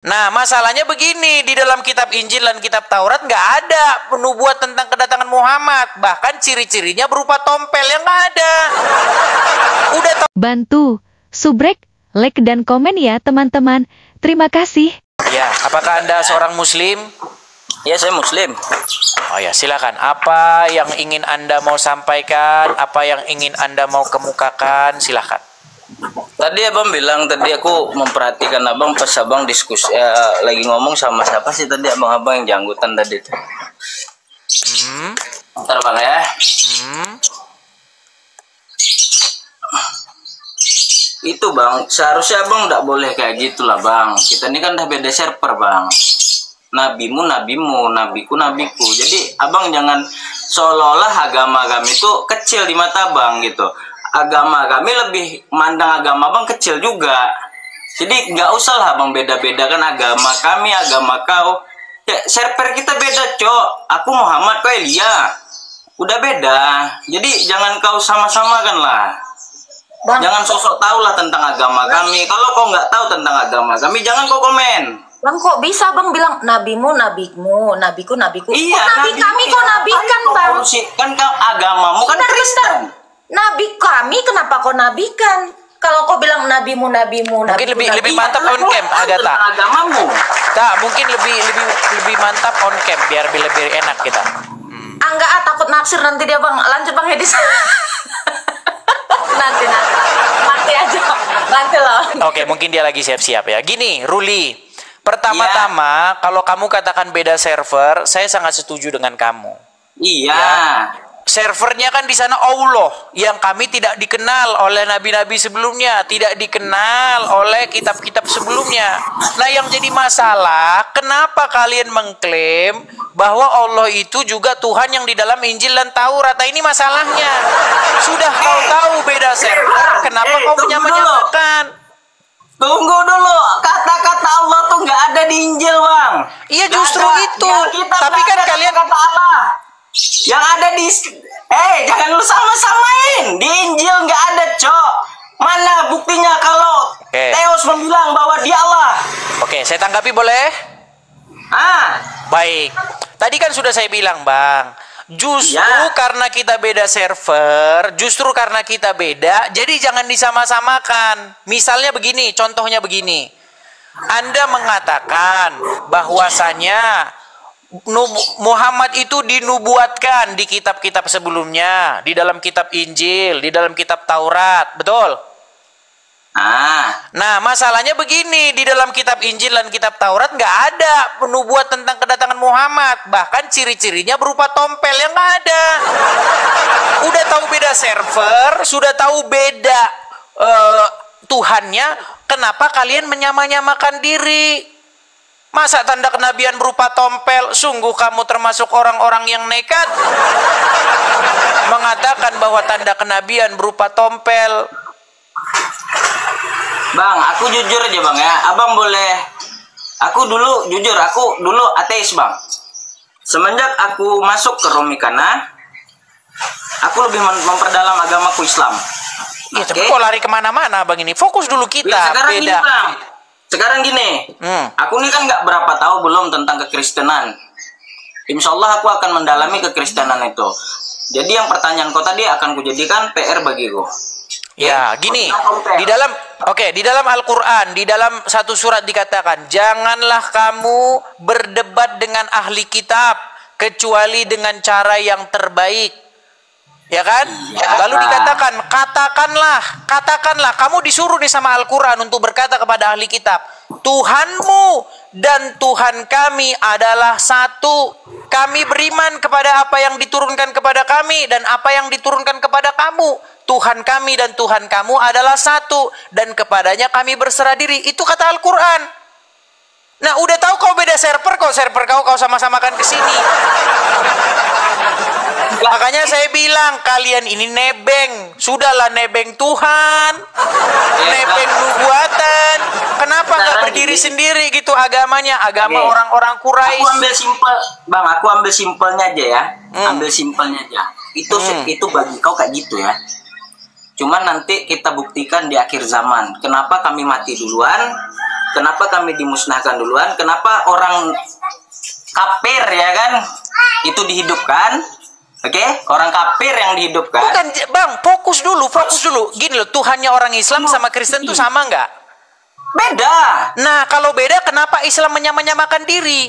Nah, masalahnya begini, di dalam kitab Injil dan kitab Taurat nggak ada penubuat tentang kedatangan Muhammad. Bahkan ciri-cirinya berupa tompel yang nggak ada. Udah Bantu, subrek, like, dan komen ya teman-teman. Terima kasih. Ya, apakah Anda seorang Muslim? Ya, saya Muslim. Oh ya, silakan. Apa yang ingin Anda mau sampaikan? Apa yang ingin Anda mau kemukakan? Silakan. Tadi abang bilang, tadi aku memperhatikan abang pas abang diskusi lagi ngomong sama siapa sih tadi abang-abang yang janggutan tadi tuh. Ntar bang ya. Itu bang, seharusnya abang nggak boleh kayak gitulah bang. Kita ini kan udah beda server bang. Nabimu nabimu, nabiku nabiku. Jadi abang jangan seolah-olah agama kami itu kecil di mata abang gitu. Agama kami lebih mandang agama abang kecil juga. Jadi nggak usah lah bang beda-bedakan agama kami, agama kau. Ya, server kita beda cok. Aku Muhammad, kau Elia. Udah beda. Jadi jangan kau sama-samakan lah. Bang, jangan sosok tahu lah tentang agama kami. Kalau kau nggak tahu tentang agama kami, jangan kau komen. Bang, kok bisa bang bilang nabimu nabimu, nabiku nabiku? Iya, kok nabi kami kok nabikan bang? Kan kau agamamu kan Kristen. Nabi kami kenapa kau nabikan? Kalau kau bilang nabimu nabimu, mungkin lebih mantap on cam, Agatha. Agamamu. Tak, mungkin lebih mantap on cam biar lebih enak kita. Enggak, takut naksir nanti dia bang. Lanjut bang Hedis. nanti mati aja nanti loh. Oke, mungkin dia lagi siap-siap ya. Gini, Ruli. Pertama-tama, kalau kamu katakan beda server, saya sangat setuju dengan kamu. Iya. Ya. Servernya kan di sana Allah yang kami tidak dikenal oleh nabi-nabi sebelumnya, tidak dikenal oleh kitab-kitab sebelumnya. Nah, yang jadi masalah, kenapa kalian mengklaim bahwa Allah itu juga Tuhan yang di dalam Injil dan Taurat? Nah, ini masalahnya. Sudah kau tahu beda server, kenapa kau menyamakan? Tunggu dulu, kata-kata Allah tuh nggak ada di Injil bang. Iya justru itu. Tapi kan kalian kata Allah. Yang ada di jangan lu sama-samain. Di Injil nggak ada, cok. Mana buktinya kalau Theos membilang bahwa dia Allah? Oke, saya tanggapi boleh? Baik. Tadi kan sudah saya bilang, Bang. Justru karena kita beda server, justru karena kita beda, jadi jangan disama-samakan. Misalnya begini, contohnya begini. Anda mengatakan bahwasanya Muhammad itu dinubuatkan di kitab-kitab sebelumnya, di dalam kitab Injil, di dalam kitab Taurat, betul? Nah, masalahnya begini, di dalam kitab Injil dan kitab Taurat nggak ada penubuat tentang kedatangan Muhammad. Bahkan ciri-cirinya berupa tompel yang nggak ada. Udah tahu beda server, sudah tahu beda Tuhannya, kenapa kalian menyamakan diri? Masa tanda kenabian berupa tompel? Sungguh kamu termasuk orang-orang yang nekat mengatakan bahwa tanda kenabian berupa tompel. Bang, aku jujur aja bang ya. Abang boleh. Aku dulu jujur, aku dulu ateis bang. Semenjak aku masuk ke Romikana, aku lebih memperdalam agamaku Islam. Iya, tapi kok lari kemana-mana bang ini? Fokus dulu kita. Ya, sekarang beda. Gini, bang. Sekarang gini, aku nih kan nggak berapa tahu belum tentang kekristenan. Insya Allah aku akan mendalami kekristenan itu. Jadi yang pertanyaan kau tadi akan kujadikan PR bagiku. Ya, gini. Di dalam Al-Qur'an, di dalam satu surat dikatakan, janganlah kamu berdebat dengan ahli kitab kecuali dengan cara yang terbaik. Ya kan? Lalu dikatakan, katakanlah, kamu disuruh nih sama Al-Quran untuk berkata kepada ahli kitab, Tuhanmu dan Tuhan kami adalah satu. Kami beriman kepada apa yang diturunkan kepada kami dan apa yang diturunkan kepada kamu. Tuhan kami dan Tuhan kamu adalah satu dan kepadanya kami berserah diri. Itu kata Al-Quran. Nah, udah tahu kau beda server, server kau sama-samakan ke sini. Makanya saya bilang kalian ini nebeng. Sudahlah nebeng Tuhan, nebeng nubuatan. Kenapa nggak berdiri sendiri gitu agamanya? Agama orang-orang Quraisy. Aku ambil simpel, bang. Aku ambil simpelnya aja ya. Ambil simpelnya aja. Itu bagi kau kayak gitu ya. Cuman nanti kita buktikan di akhir zaman. Kenapa kami mati duluan? Kenapa kami dimusnahkan duluan? Kenapa orang kafir ya kan itu dihidupkan? Oke, orang kafir yang dihidupkan. Bukan, Bang, fokus dulu. Gini loh, Tuhannya orang Islam sama Kristen tuh sama nggak? Beda. Nah, kalau beda, kenapa Islam menyamakan diri?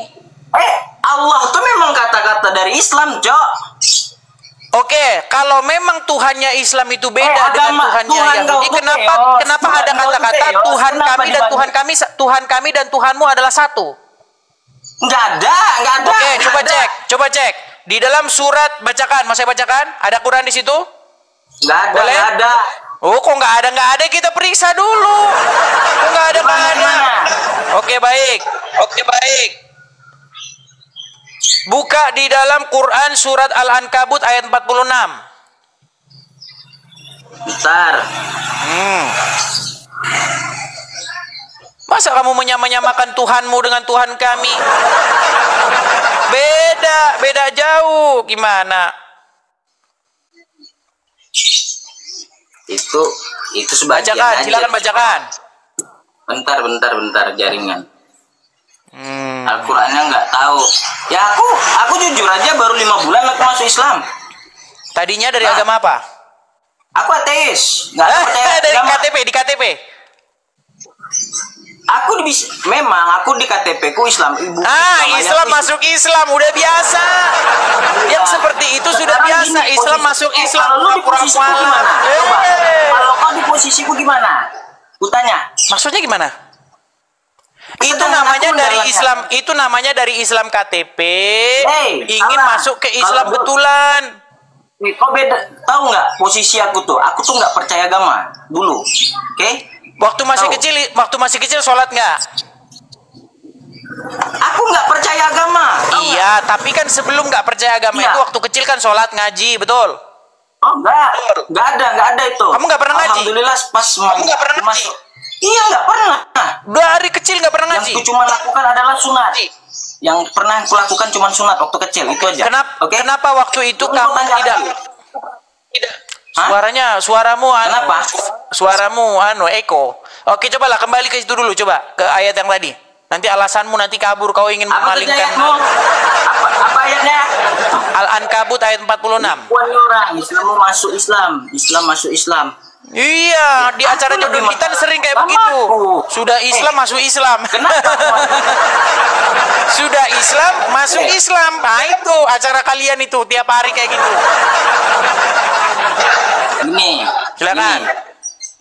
Allah tuh memang kata-kata dari Islam, Cok. Oke, kalau memang Tuhannya Islam itu beda dengan Tuhannya Tuhan Yahudi, kau tuh kenapa Tuhan ada kau tuh kata-kata Theos, Tuhan kenapa kami dan dibanding- Tuhan kami dan Tuhanmu adalah satu? Nggak ada. Oke, nggak ada. coba cek. Di dalam surat bacakan, mau saya bacakan? Ada Quran di situ? Nggak ada, Boleh? nggak ada. Oh, kok nggak ada? Kita periksa dulu. Kok nggak ada? Gimana? Oke, baik. Buka di dalam Quran surat Al-Ankabut ayat 46. Bentar. Masa kamu menyamakan Tuhanmu dengan Tuhan kami? Beda jauh. Gimana? Itu sebagian Bacakan, aja. silakan bacakan. Bentar jaringan. Al-Qur'annya nggak tahu. Ya aku jujur aja baru 5 bulan aku masuk Islam. Tadinya dari agama apa? Aku ateis, nggak percaya Dari agama. di KTP. Memang aku di KTP ku Islam. Ibu Islam masuk Islam udah biasa. Yang seperti itu sudah biasa. Islam masuk Islam. Kalau lu di posisiku gimana? Coba. Kalau kau di posisiku gimana? Ku tanya. Maksudnya gimana? Itu Sedangkan namanya aku dari menjalankan. Islam. Itu namanya dari Islam KTP. Ingin salah. masuk ke Islam Kalau lu- betulan. Kau beda, tahu nggak posisi aku tuh? Aku tuh nggak percaya agama dulu, oke? Waktu masih Tahu. kecil sholat nggak? Aku nggak percaya agama. Tahu Iya, tapi kan sebelum nggak percaya agama Iya. itu waktu kecil kan sholat ngaji, betul? Oh nggak ada itu. Kamu nggak pernah ngaji? Alhamdulillah pas nggak pernah ngaji? masuk. Iya nggak pernah. Dari kecil nggak pernah Yang ngaji. ku cuma lakukan adalah sunat. Yang pernah aku lakukan cuma sunat waktu kecil itu aja. Kenapa waktu itu Lu kamu tanya tidak? lagi. Hah? Suaramu Kenapa? Suaramu eko. Oke, cobalah kembali ke situ dulu, coba ke ayat yang tadi. Nanti alasanmu nanti kabur, kau ingin Apa tuh memalingkan. ayatmu? Apa ayatnya? Al-Ankabut ayat 46. Puan orang Islam mau masuk Islam masuk Islam. Iya, di acara Aku jodoh lebih kita sering kayak Sama begitu. aku. Sudah Islam masuk Islam. Kenapa? Sudah Islam masuk Islam. Nah, itu acara kalian itu tiap hari kayak gitu. Ini. Silakan. Ini.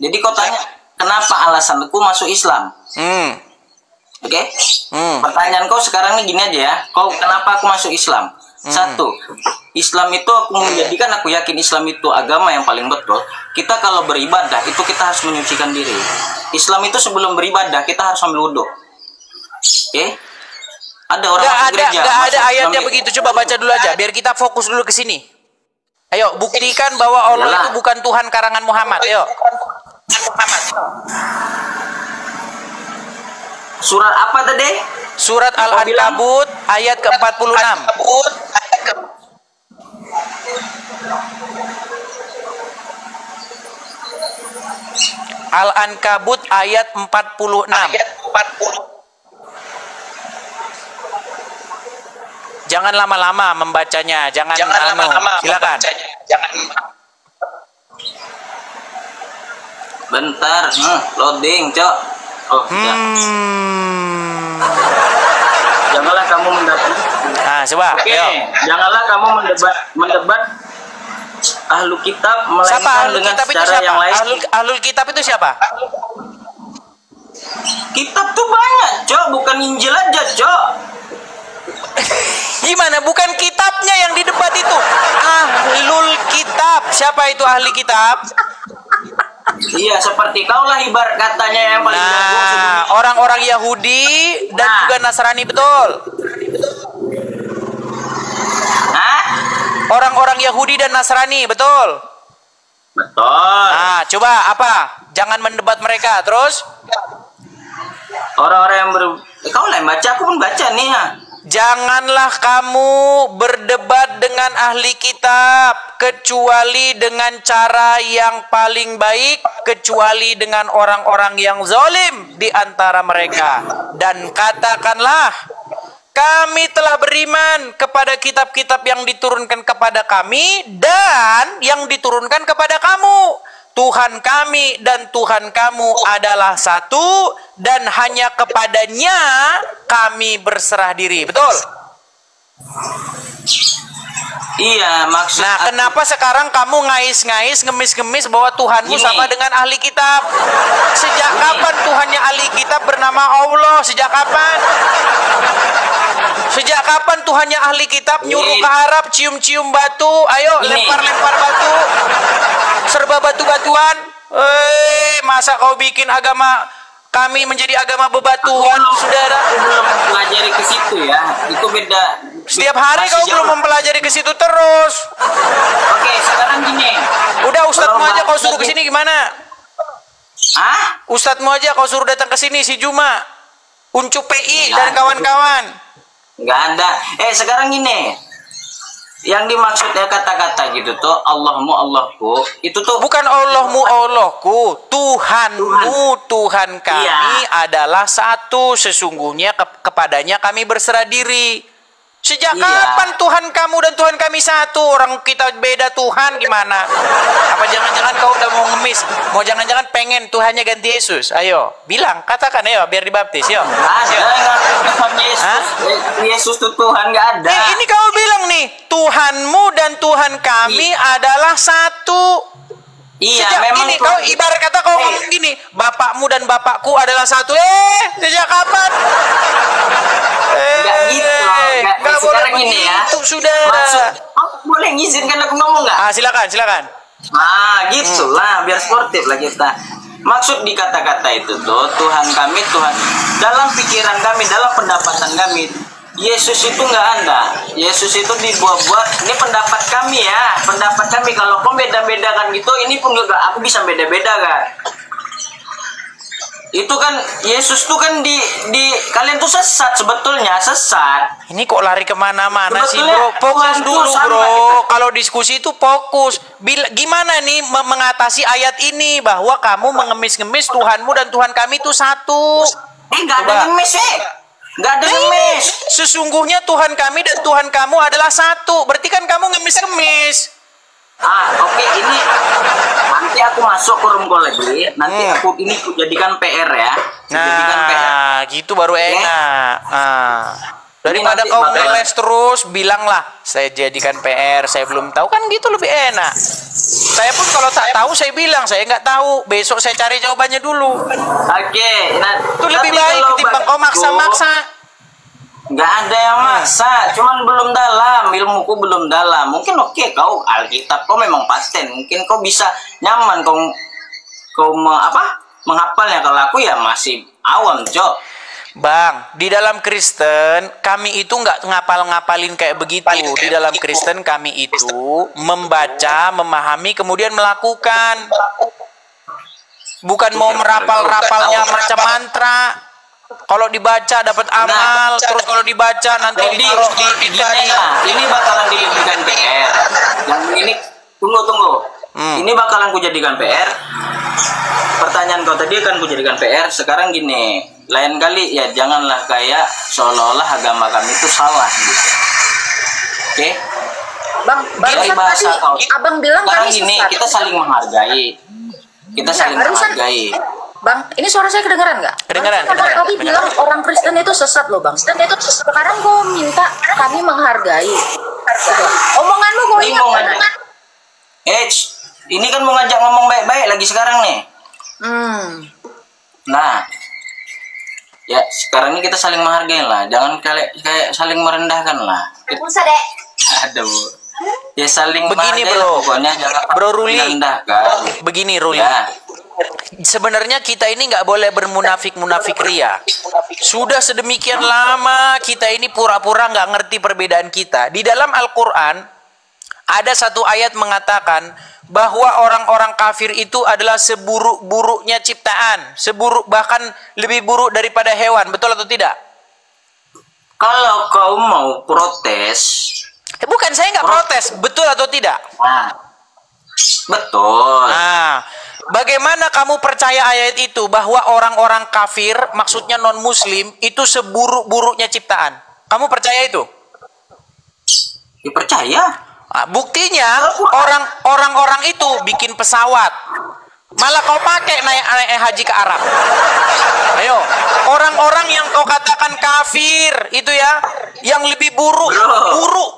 Jadi kau tanya kenapa alasanku masuk Islam? Oke? Pertanyaan kau sekarang ini gini aja ya. Kenapa aku masuk Islam? Satu, Islam itu aku menjadikan, aku yakin Islam itu agama yang paling betul. Kita kalau beribadah itu kita harus menyucikan diri. Islam itu sebelum beribadah kita harus ambil wudhu. Oke? Ada orang masuk gereja. Nggak ada masuk ayatnya ambil- begitu. Coba baca dulu aja biar kita fokus dulu ke sini. Ayo buktikan bahwa Allah Yalah. itu bukan Tuhan karangan Muhammad. Ayo. Surat apa tadi? Surat Al-Ankabut ayat ke-46. Al-Ankabut ayat 46. Jangan lama-lama membacanya, jangan lama-lama. Silakan. Bentar, loading, Cok. Oh, ya. Janganlah kamu mendebat. Nah, coba. Oke, Ayo. janganlah kamu mendebat ahlu kitab Siapa melainkan ahlul dengan kitab itu cara siapa? yang lain. Ahlul kitab itu siapa? Kitab tuh banyak, Cok, bukan Injil aja, Cok. Gimana? Bukan kitabnya yang didebat itu. Ahlul kitab. Siapa itu ahli kitab? Iya, seperti kau lah ibarat katanya yang paling jago. Nah, orang-orang Yahudi dan Nah. juga Nasrani, betul. Hah? Orang-orang Yahudi dan Nasrani, betul. Betul. Nah, coba apa? Jangan mendebat mereka. Terus? Orang-orang yang kau lah yang baca, aku pun baca nih ya. Janganlah kamu berdebat dengan ahli kitab kecuali dengan cara yang paling baik, kecuali dengan orang-orang yang zalim di antara mereka. Dan katakanlah, kami telah beriman kepada kitab-kitab yang diturunkan kepada kami dan yang diturunkan kepada kamu. Tuhan kami dan Tuhan kamu adalah satu, dan hanya kepadanya kami berserah diri. Betul? Iya, maksud. Nah, kenapa sekarang kamu ngais-ngais, ngemis-ngemis bahwa Tuhanmu Gini. sama dengan ahli kitab? Sejak kapan Tuhannya ahli kitab bernama Allah? Sejak kapan? Sejak kapan Tuhannya ahli kitab nyuruh ke Arab cium-cium batu? Ayo, lempar-lempar batu. Serba batu-batuan. Masa kau bikin agama kami menjadi agama bebatuan, saudara? Aku belum mempelajari ke situ ya. Itu beda. Setiap hari Masih kau jauh. belum mempelajari ke situ terus. Oke, sekarang gini. Udah, ustadzmu Kalau aja kau suruh ke bahas- sini gimana? Hah? Ustadzmu aja kau suruh datang ke sini, si Juma, Uncu PI dan Nggak. kawan-kawan. Nggak ada. Sekarang gini. Yang dimaksudnya kata-kata gitu tuh, Allahmu Allahku, itu tuh Bukan Allahmu Allahku, Tuhanmu Tuhan kami Iya. adalah satu. Sesungguhnya kepadanya kami berserah diri. Sejak Iya. kapan Tuhan kamu dan Tuhan kami satu? Orang kita beda Tuhan gimana? Apa jangan-jangan kau udah mau ngemis? Mau jangan-jangan pengen Tuhannya ganti Yesus? Ayo, bilang, katakan ayo biar dibaptis, yuk. nggak ada. Nggak ada Tuhan Yesus. Hah? Yesus tuh Tuhan nggak ada. Ini kau bilang nih, Tuhanmu dan Tuhan kami adalah satu. Iya, Sejak memang ini Tuhan- kau ibarat kata kau ngomong gini, bapakmu dan bapakku adalah satu. Sejak kapan? Nggak gitu. Nggak boleh Sekarang gini ya. begitu, saudara. Maksud, boleh ngizinkan aku ngomong nggak? Silakan, silakan. Nah, gitulah, biar sportif lah kita. Maksud di kata-kata itu tuh, Tuhan kami, Tuhan. Dalam pikiran kami, dalam pendapatan kami, Yesus itu nggak ada. Yesus itu dibuat-buat. Ini pendapat kami ya, pendapat kami. Kalau kau beda-bedakan gitu, ini pun juga aku bisa beda-beda kan. Itu kan Yesus tuh kan di kalian tuh sesat sebetulnya, sesat. Ini kok lari kemana-mana sih, Sebetulnya bro? Fokus Tuhan tuh dulu, sama bro. kita. Kalau diskusi itu fokus. Gimana nih mengatasi ayat ini bahwa kamu mengemis-ngemis Tuhanmu dan Tuhan kami itu satu? Nggak ada Coba. ngemis nggak ada ngemis. Sesungguhnya Tuhan kami dan Tuhan kamu adalah satu. Berarti kan kamu ngemis-ngemis. Oke, ini nanti aku masuk ke room call lagi. Nanti aku jadikan PR ya. Jadikan PR. Nah, gitu baru enak. Daripada nanti kau bakalan- ngeles terus, bilanglah saya jadikan PR, saya belum tahu, kan gitu lebih enak. Saya pun kalau tak tahu saya bilang saya nggak tahu. Besok saya cari jawabannya dulu. Oke, Itu lebih baik ketimbang kau maksa-maksa. Nggak ada yang maksa, cuman belum dalam, ilmuku belum dalam. Mungkin oke, kau Alkitab kau memang paten, mungkin kau bisa nyaman kau menghafalnya. Kalau aku ya masih awam, Cok. Bang, di dalam Kristen kami itu nggak ngapal-ngapalin kayak begitu. Di dalam Kristen kami itu membaca, memahami, kemudian melakukan. Bukan mau merapal-rapalnya macam mantra. Kalau dibaca dapat amal, terus kalau dibaca nanti Jadi ditaruh di gini lah, ini bakalan dijadikan PR. Yang ini tunggu. Ini bakalan kujadikan PR. Pertanyaan kau tadi akan kujadikan PR. Sekarang gini, lain kali ya janganlah kayak seolah-olah agama kami itu salah gitu. Oke? Bang, barusan Jadi bahasa tadi kau. abang bilang Sekarang kami gini, sesat. kita saling menghargai. Kita saling barusan- menghargai. Bang, ini suara saya kedengeran nggak? Kedengeran, Barusan kedengeran, Tadi kedengeran. bilang orang Kristen itu sesat loh, Bang. Dan itu sekarang kau minta kami menghargai. Coba. Omonganmu kau Ini ingat mau kan? ngajak. Ini kan mau ngajak ngomong baik-baik lagi sekarang nih. Nah, ya sekarang ini kita saling menghargai lah, jangan kayak saling merendahkan lah. Usah deh. Aduh, ya saling Begini, menghargai bro. lah pokoknya, jangan Bro Ruli. merendahkan. Begini, Ruli. Ya, Sebenarnya kita ini nggak boleh bermunafik-munafik ria. Sudah sedemikian lama kita ini pura-pura nggak ngerti perbedaan kita. Di dalam Al-Quran ada satu ayat mengatakan bahwa orang-orang kafir itu adalah seburuk-buruknya ciptaan, bahkan lebih buruk daripada hewan. Betul atau tidak? Kalau kau mau protes, Bukan, saya nggak protes, betul atau tidak? nah, betul. Nah, bagaimana kamu percaya ayat itu bahwa orang-orang kafir, maksudnya non-muslim, itu seburuk-buruknya ciptaan? Kamu percaya itu? Dipercaya? Nah, buktinya orang-orang itu bikin pesawat, malah kau pakai naik haji ke Arab. Ayo, orang-orang yang kau katakan kafir itu ya, yang lebih buruk,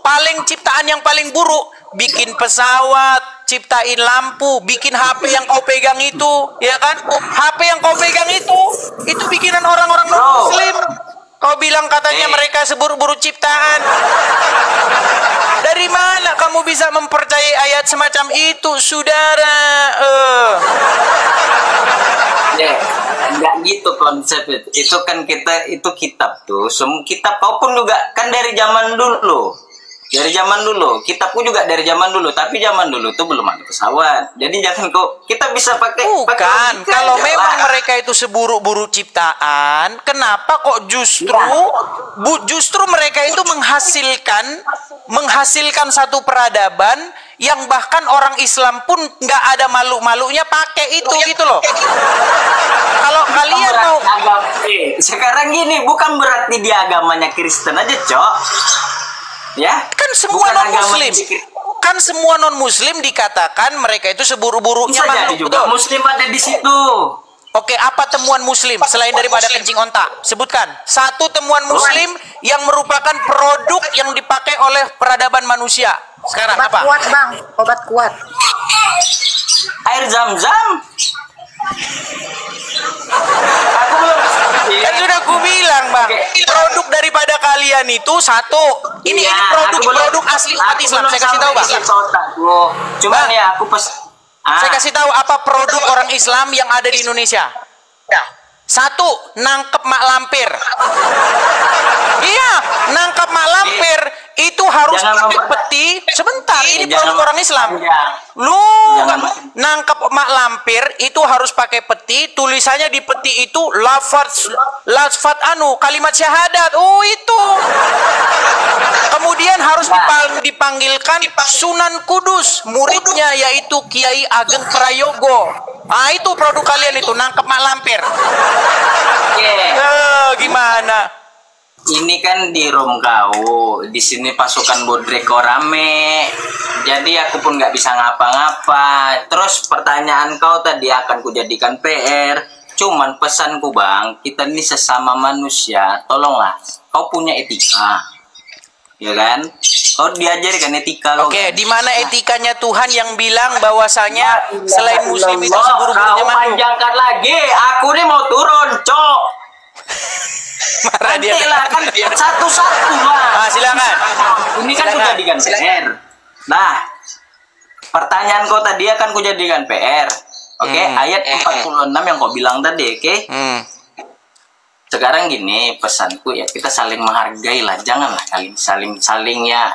paling ciptaan yang paling buruk, bikin pesawat, ciptain lampu, bikin HP yang kau pegang itu, ya kan? HP yang kau pegang itu bikinan orang-orang non-muslim. Kau bilang katanya mereka seburuk-buruk ciptaan. Dari mana kamu bisa mempercayai ayat semacam itu, saudara? Ya, enggak gitu konsep itu. Itu kan itu kitab tuh. Semua kitab kau pun juga kan dari zaman dulu. Dari zaman dulu, kitabku juga dari zaman dulu, tapi zaman dulu tuh belum ada pesawat. Jadi jangan kok kita bisa pakai. Bukan, kalau memang mereka itu seburuk-buruk ciptaan, kenapa kok justru mereka itu menghasilkan satu peradaban yang bahkan orang Islam pun nggak ada malu-malunya pakai itu gitu loh. Kalau kalian mau sekarang gini, bukan berarti dia agamanya Kristen aja, Cok. Ya, kan semua non muslim dikatakan mereka itu seburuk-buruknya makhluk, juga muslim ada di situ. Oke, apa temuan muslim selain daripada kencing onta? Sebutkan satu temuan muslim yang merupakan produk yang dipakai oleh peradaban manusia sekarang. Obat apa? Kuat, Bang. Obat kuat. Air zam-zam. Aku belum. Kan sudah aku bilang, Bang, produk daripada kalian itu satu. Ini produk asli umat Islam. Saya kasih tahu, Bang. Cuman ya aku saya kasih tahu apa produk orang Islam yang ada di Indonesia. Satu, nangkep mak lampir. Iya, nangkep mak lampir itu harus pakai peti. Sebentar, ini produk orang Islam. Lu nangkep mak lampir itu harus pakai peti. Tulisannya di peti itu lafaz kalimat syahadat. Oh, itu. Kemudian harus dipanggilkan Sunan Kudus, muridnya yaitu Kiai Ageng Prayogo. Ah, itu produk kalian itu, nangkep mak lampir. Gimana? Ini kan di room kau, di sini pasukan Bodreko rame, jadi aku pun nggak bisa ngapa-ngapa. Terus pertanyaan kau tadi akan kujadikan PR. Cuman pesanku, Bang, kita ini sesama manusia, tolonglah, kau punya etika, ya kan? Kau diajarkan etika. Oke, di mana etikanya Tuhan yang bilang bahwasanya selain Muslim itu seburuk-buruknya makhluk? Panjangkan lagi, aku nih mau turun, Cok. Marah dia. Kan satu-satu lah. Silakan. Ini kan kujadikan PR. Nah, pertanyaan kau tadi akan kujadikan PR. Oke, ayat 46 yang kau bilang tadi, oke? Sekarang gini, pesanku ya, kita saling menghargai lah. Janganlah kalian saling ya.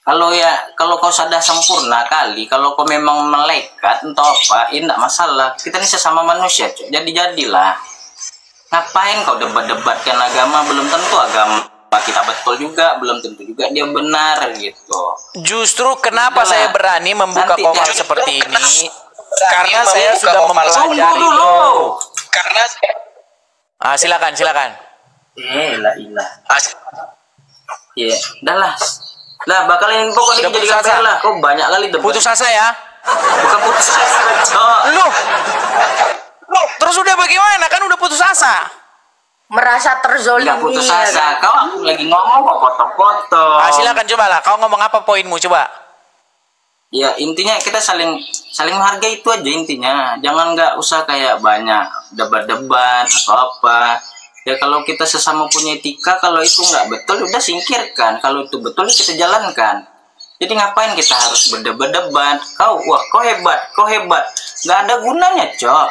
Kalau kau sudah sempurna kali, kalau kau memang malaikat entah apa, ini enggak masalah. Kita ini sesama manusia, Cok. Jadilah. Ngapain kau debat-debatkan agama? Belum tentu agama kita betul juga, belum tentu juga dia benar gitu. Justru kenapa saya berani membuka komal seperti ini? Karena saya sudah mempelajari dulu. Karena silakan. Ilah. Iya, udahlah. Lah bakalan pokoknya jadi kabar lah. Kau banyak kali debat. Putus asa ya? Bukan putus asa, Cok. Terus udah bagaimana? Kan udah putus asa. Merasa terzolimi. Nggak putus asa. Kau lagi ngomong kok potong-potong. Silakan cobalah. Kau ngomong apa poinmu coba? Ya intinya kita saling menghargai itu aja intinya. Jangan nggak usah kayak banyak debat-debat atau apa. Ya kalau kita sesama punya etika, kalau itu nggak betul udah singkirkan. Kalau itu betul kita jalankan. Jadi ngapain kita harus berdebat-debat? Kau hebat. Nggak ada gunanya, Cok.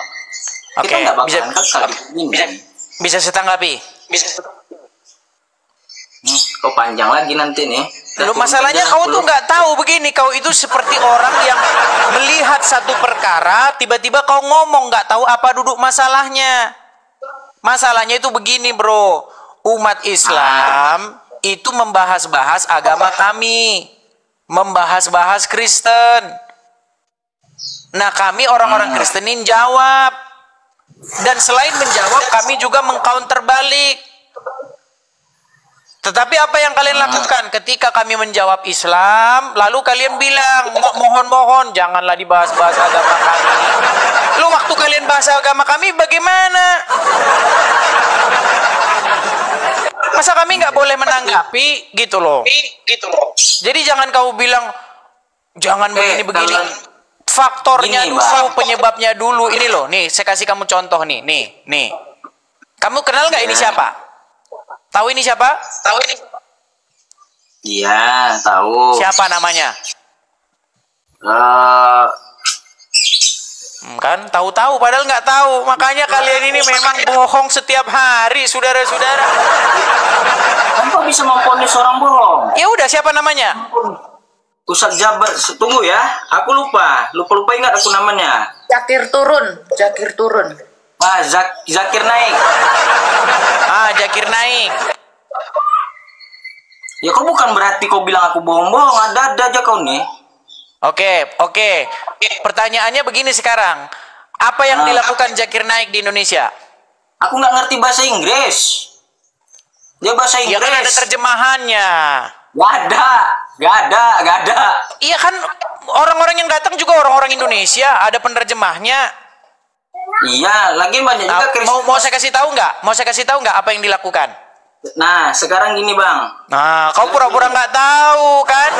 Kita nggak bakalan kekal di sini. Bisa setanggapi? Kau panjang lagi nanti nih. Masalahnya kau tuh nggak tahu begini. Kau itu seperti orang yang melihat satu perkara, tiba-tiba kau ngomong nggak tahu apa duduk masalahnya. Masalahnya itu begini, bro. Umat Islam itu membahas-bahas agama kami, membahas-bahas Kristen. Nah, kami orang-orang Kristenin jawab. Dan selain menjawab, kami juga mengcounter balik. Tetapi apa yang kalian lakukan ketika kami menjawab Islam, lalu kalian bilang, mohon-mohon janganlah dibahas-bahas agama kami. Lu waktu kalian bahas agama kami bagaimana? Masa kami nggak boleh menanggapi gitu loh. Jadi jangan kau bilang jangan begini-begini. Faktornya Gini, dulu, Bang. penyebabnya dulu. Ini loh, nih saya kasih kamu contoh nih. Nih. Kamu kenal nggak ini siapa? Tahu ini siapa? Iya, tahu. Siapa namanya? Kan tahu-tahu padahal nggak tahu. Makanya kalian ini memang bohong setiap hari, saudara-saudara. Kamu bisa memponis orang bohong? Ya udah, siapa namanya? Ustaz Jabar, tunggu ya. Aku lupa ingat aku namanya. Zakir turun. Ah, Zakir Naik. Zakir Naik. Ya kau bukan berarti kau bilang aku bohong-bohong. Ada aja kau nih. Oke. Pertanyaannya begini sekarang. Apa yang dilakukan Zakir Naik di Indonesia? Aku nggak ngerti bahasa Inggris. Dia bahasa Ya Inggris. kan ada terjemahannya. Gak ada. Iya kan, orang-orang yang datang juga orang-orang Indonesia, ada penerjemahnya. Iya, lagi banyak juga Kristen. Mau saya kasih tahu nggak? Mau saya kasih tahu nggak apa yang dilakukan? Nah, sekarang gini Bang. Nah, kau pura-pura nggak tahu kan?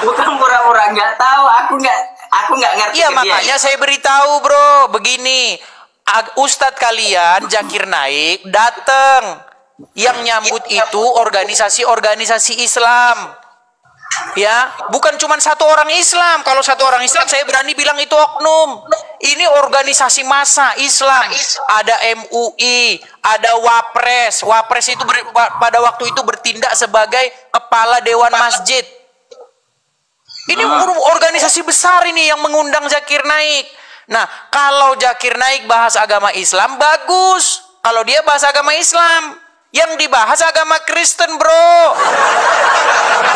Bukan pura-pura nggak tahu, aku nggak ngerti. Iya, ke dia. makanya saya beritahu bro, begini. Ustadz kalian, Zakir Naik, datang. Yang nyambut itu organisasi-organisasi Islam. Ya, bukan cuma satu orang Islam. Kalau satu orang Islam saya berani bilang itu oknum. Ini organisasi massa Islam. Ada MUI, ada Wapres. Wapres itu pada waktu itu bertindak sebagai kepala dewan masjid. Ini organisasi besar ini yang mengundang Zakir Naik. Nah, kalau Zakir Naik bahas agama Islam bagus. Kalau dia bahas agama Islam, yang dibahas agama Kristen, bro.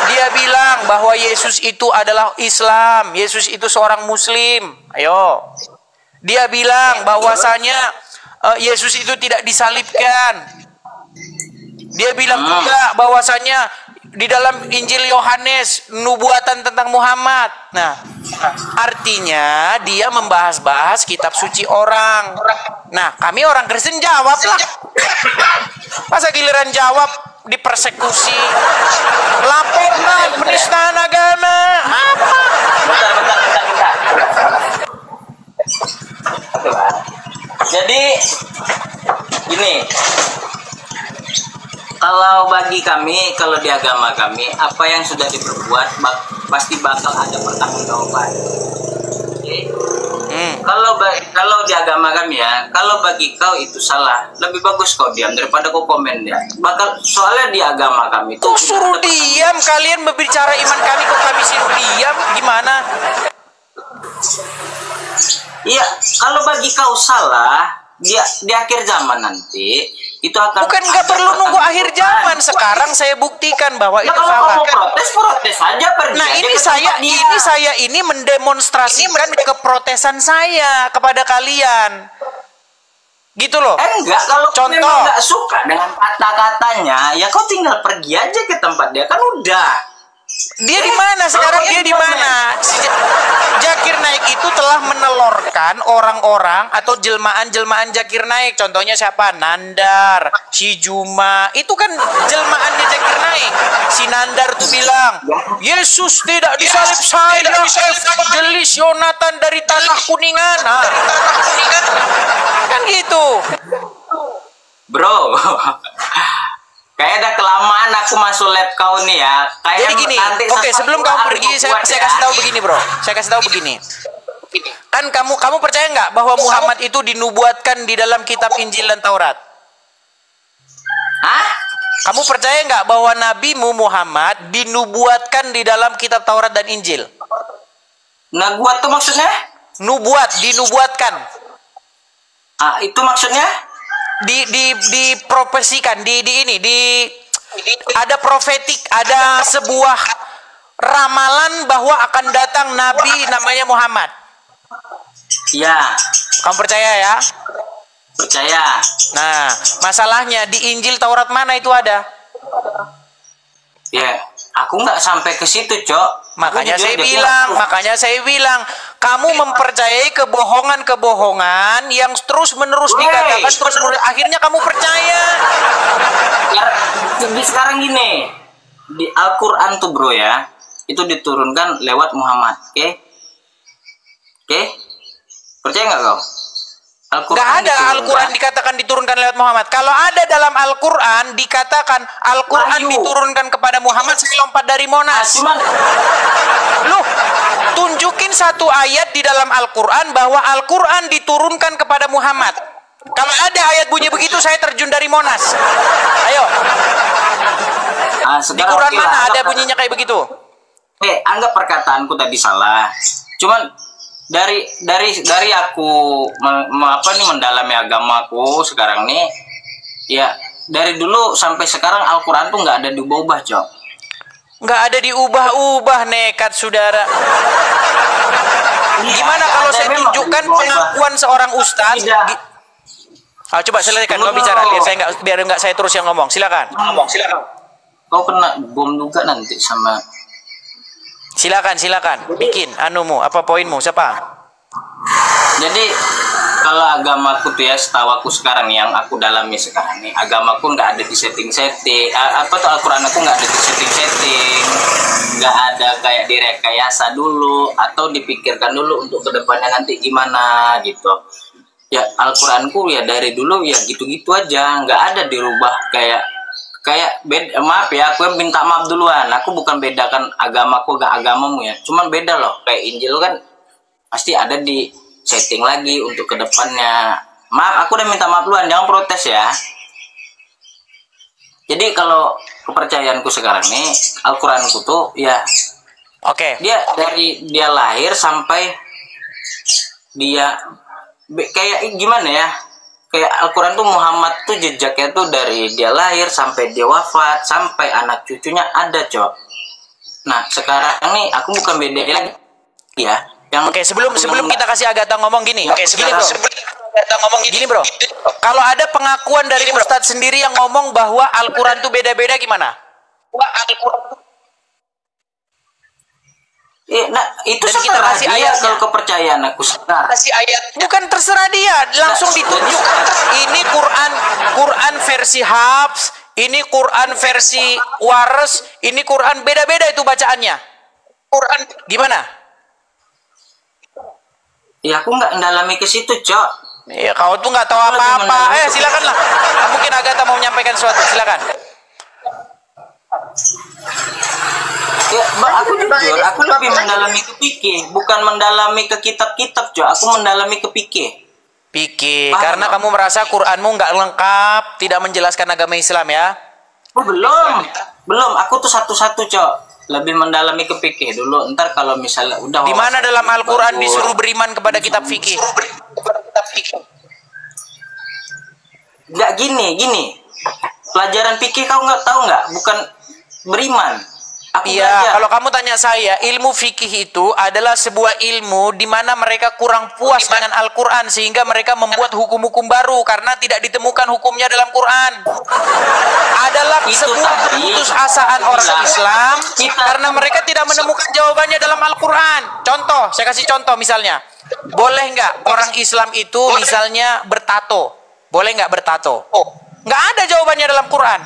Dia bilang bahwa Yesus itu adalah Islam. Yesus itu seorang Muslim. Ayo. Dia bilang bahwasanya Yesus itu tidak disalibkan. Dia bilang juga bahwasanya di dalam Injil Yohanes nubuatan tentang Muhammad. Nah, artinya dia membahas-bahas kitab suci orang. Nah, kami orang Kristen jawablah. Masa giliran jawab dipersekusi, laporkan penistaan agama, apa? Bentar. Jadi gini, kalau bagi kami, kalau di agama kami, apa yang sudah diperbuat pasti bakal ada pertanggungjawaban. Oke? Kalau di agama kami ya, kalau bagi kau itu salah, lebih bagus kau diam daripada kau komen ya. Soalnya di agama kami itu Kok suruh diam? Kalian berbicara iman kami, kok kami suruh diam? Gimana? Iya, kalau bagi kau salah, di akhir zaman nanti itu akan Bukan nggak perlu nunggu akhir zaman. Sekarang saya buktikan bahwa Ya itu kalau salah. kamu protes saja pergi. Nah, aja ini ke saya tempat dia. ini mendemonstrasikan keprotesan saya kepada kalian. Gitu loh. Enggak, kalau kau Contoh. memang nggak suka dengan kata-katanya, ya kau tinggal pergi aja ke tempat dia, kan udah. Dia di mana sekarang? Dia di mana? Zakir Naik itu telah menelorkan orang-orang atau jelmaan-jelmaan Zakir Naik. Contohnya siapa? Nandar, si Juma. Itu kan jelmaannya Zakir Naik. Si Nandar tuh bilang, Yesus tidak disalib saya, Jelis Yonatan dari Tanah Kuningan. Nah, kan gitu. Bro, kayak udah kelamaan aku masuk lab kau nih ya. Kayak Jadi gini, nanti oke, sesuatu sebelum kamu harus pergi, buat saya ya. kasih tahu begini, bro. Saya kasih tahu begini. Kan kamu percaya nggak bahwa Muhammad itu dinubuatkan di dalam kitab Injil dan Taurat? Hah? Kamu percaya nggak bahwa Nabimu Muhammad dinubuatkan di dalam kitab Taurat dan Injil? Nah, gua tuh maksudnya? Dinubuatkan. Ah, itu maksudnya? diprofesikan ada profetik, ada sebuah ramalan bahwa akan datang nabi namanya Muhammad. Ya. Kamu percaya ya? Percaya. Nah, masalahnya di Injil Taurat mana itu ada? Ya, aku nggak sampai ke situ, Cok. Makanya saya bilang, kamu mempercayai kebohongan-kebohongan yang terus-menerus dikatakan, terus-menerus, akhirnya kamu percaya. Ya, jadi sekarang gini, di Al-Quran tuh bro ya, itu diturunkan lewat Muhammad, oke? Oke? Percaya nggak kau? Nggak ada Al-Quran dikatakan diturunkan lewat Muhammad. Kalau ada dalam Al-Quran dikatakan Al-Quran diturunkan kepada Muhammad, saya lompat dari Monas. Loh, tunjukin satu ayat di dalam Al-Quran bahwa Al-Quran diturunkan kepada Muhammad. Kalau ada ayat bunyi begitu, saya terjun dari Monas. Ayo. Di Quran mana ada bunyinya kayak begitu? Anggap perkataanku tadi salah. Cuman dari aku mendalami agamaku sekarang nih, ya dari dulu sampai sekarang Al-Quran tuh nggak ada diubah-ubah, Cok. Nggak ada diubah-ubah, nekat saudara. Gimana kalau saya tunjukkan pengakuan seorang ustadz? Coba selesaikan, kau bicara biar nggak saya terus yang ngomong. Silakan. Kau kena bom juga nanti sama. Silakan. Bikin anumu, apa poinmu? Siapa? Jadi kalau agamaku tuh ya, setahu aku sekarang yang aku dalami sekarang nih, agamaku nggak ada di setting-setting. Al-Quran aku nggak ada di setting-setting, nggak ada kayak direkayasa dulu atau dipikirkan dulu untuk kedepannya nanti gimana gitu. Ya Al-Quranku ya dari dulu ya gitu-gitu aja, nggak ada dirubah kayak beda. Maaf ya, aku yang minta maaf duluan. Aku bukan bedakan agamaku gak agamamu ya, cuman beda loh. Kayak Injil kan pasti ada di setting lagi untuk kedepannya. Maaf, aku udah minta maaf duluan, jangan protes ya. Jadi kalau kepercayaanku sekarang nih, Al-Quranku tuh ya dia dari dia lahir sampai dia kayak gimana ya, kayak Al-Quran tuh Muhammad tuh jejaknya tuh dari dia lahir sampai dia wafat sampai anak cucunya ada, Cok. Nah sekarang nih aku bukan beda lagi ya. Sebelum kita kasih Agatha ngomong gini. Gini bro. Kalau ada pengakuan dari Ustadz sendiri yang ngomong bahwa Al-Quran tuh beda-beda gimana? Nah itu dan kita kasih ayat kalau kepercayaan aku sekarang. Bukan terserah dia, langsung ditunjuk. Ini Quran versi Hafs, ini Quran versi Wares, ini Quran beda-beda itu bacaannya. Quran gimana? Ya aku nggak mendalami ke situ, Cok. Ya kau tuh nggak tahu apa-apa. Silakanlah. Mungkin Agatha mau menyampaikan sesuatu, silakan. Ya, aku jujur, aku lebih mendalami ke fikih, bukan mendalami ke kitab-kitab, Jo. Aku mendalami ke fikih. Karena kamu merasa Quranmu nggak lengkap, tidak menjelaskan agama Islam ya? Oh, belum. Aku tuh satu-satu, Jo. Lebih mendalami ke fikih dulu. Ntar kalau misalnya udah. Di mana dalam Al-Quran disuruh beriman kepada kitab fikih? Nggak gini. Pelajaran fikih kau nggak tahu nggak? Bukan beriman. Iya, kalau kamu tanya saya, ilmu fikih itu adalah sebuah ilmu di mana mereka kurang puas dengan Al-Quran sehingga mereka membuat hukum-hukum baru karena tidak ditemukan hukumnya dalam Quran. Adalah sebuah putusasaan orang Islam karena mereka tidak menemukan jawabannya dalam Al-Quran. Contoh, saya kasih contoh misalnya. Boleh nggak orang Islam itu misalnya bertato? Boleh nggak bertato? Nggak ada jawabannya dalam Quran.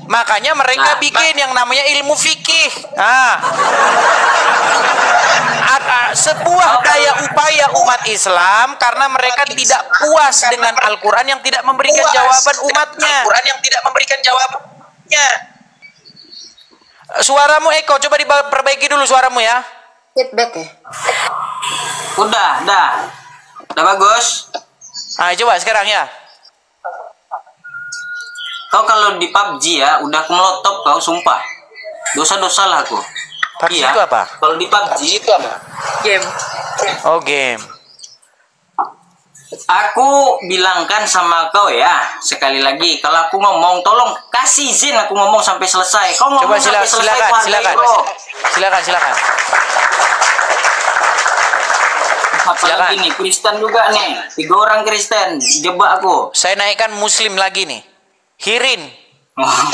Makanya mereka bikin yang namanya ilmu fikih. Sebuah daya upaya umat Islam karena mereka tidak puas dengan Al-Quran yang tidak memberikan jawaban umatnya. Suaramu Eko, coba diperbaiki dulu suaramu ya. Feedback ya. Udah bagus. Coba sekarang ya. Kau kalau di PUBG ya, udah aku melotop kau, sumpah. Dosa-dosa lah aku. PUBG itu apa? Kalau di PUBG itu apa? Game. Oh, game. Aku bilangkan sama kau ya, sekali lagi, kalau aku ngomong, tolong kasih izin aku ngomong sampai selesai. Kau ngomong Coba sampai selesai, silakan. bro. Silakan. Apalagi nih, Kristen juga nih. 3 orang Kristen, jebak aku. Saya naikkan Muslim lagi nih. Hirin.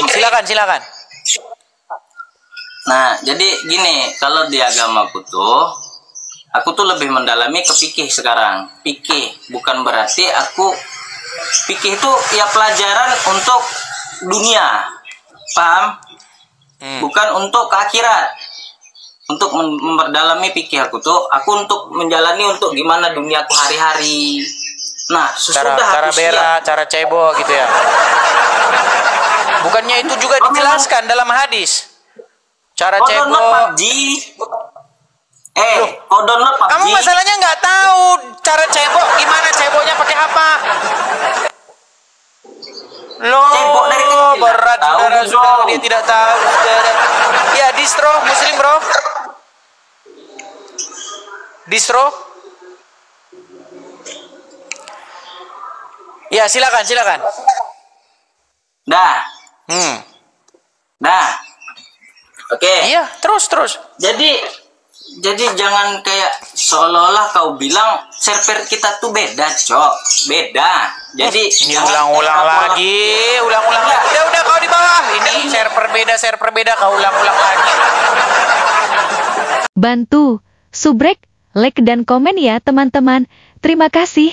Silakan. Nah, jadi gini, kalau di agamaku tuh, aku tuh lebih mendalami ke fikih sekarang. Fikih bukan berarti fikih itu ya pelajaran untuk dunia, paham? Bukan untuk ke akhirat. Untuk memperdalami fikih aku untuk menjalani untuk gimana duniaku hari-hari. Nah, sesudah Cara aku berak, cara cebok gitu ya. Bukannya itu juga dijelaskan dalam hadis. Cara kau cebok. download PUBG. Kau download PUBG. Kamu masalahnya nggak tahu cara cebok gimana, ceboknya pakai apa? Loh, Cebok dari kecil. berat Tahu, saudara, bro. dia tidak tahu. Saudara. Ya, distro Muslim, bro. Distro. Ya, silakan. Dah. Oke. Iya, terus. Jadi jangan kayak seolah-olah kau bilang server kita tuh beda, Cok. Beda. Jadi Ini ulang-ulang lagi. Udah kau di bawah. Ini server beda, kau ulang-ulang lagi. Bantu, subrek, like dan komen ya teman-teman. Terima kasih.